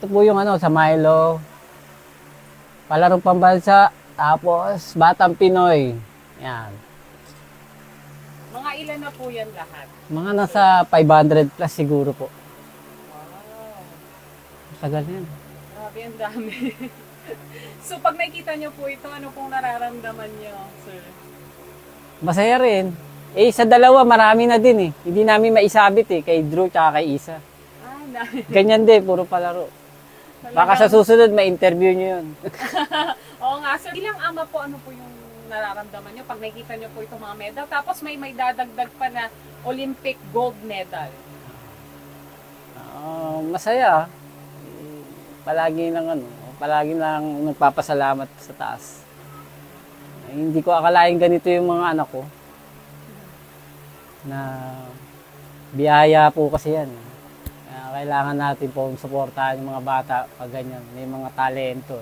Ito po yung ano, sa Milo. Palarong pambansa. Tapos, Batang Pinoy. Yan. Mga ilan na po yan lahat? Mga nasa 500 plus siguro po. Wow. Tagal yan. Grabe, ang dami. So, pag nakikita niyo po ito, ano pong nararamdaman niyo, sir? Masaya rin. Eh, sa dalawa, marami na din eh. Hindi namin maisabit eh. Kay Drew tsaka kay Isa. Ah, dami. Ganyan din, puro palaro. Baka sa susunod, ma-interview nyo yun. Oo nga, sir. Bilang ama po, ano po yung nararamdaman niyo pag nakikita niyo po itong mga medal? Tapos may dadagdag pa na Olympic gold medal. Masaya. Palagi lang nagpapasalamat sa taas. Hindi ko akalain ganito yung mga anak ko. Na biyaya po kasi yan. Kailangan natin po suportahan yung mga bata pag ganyan. May mga talento.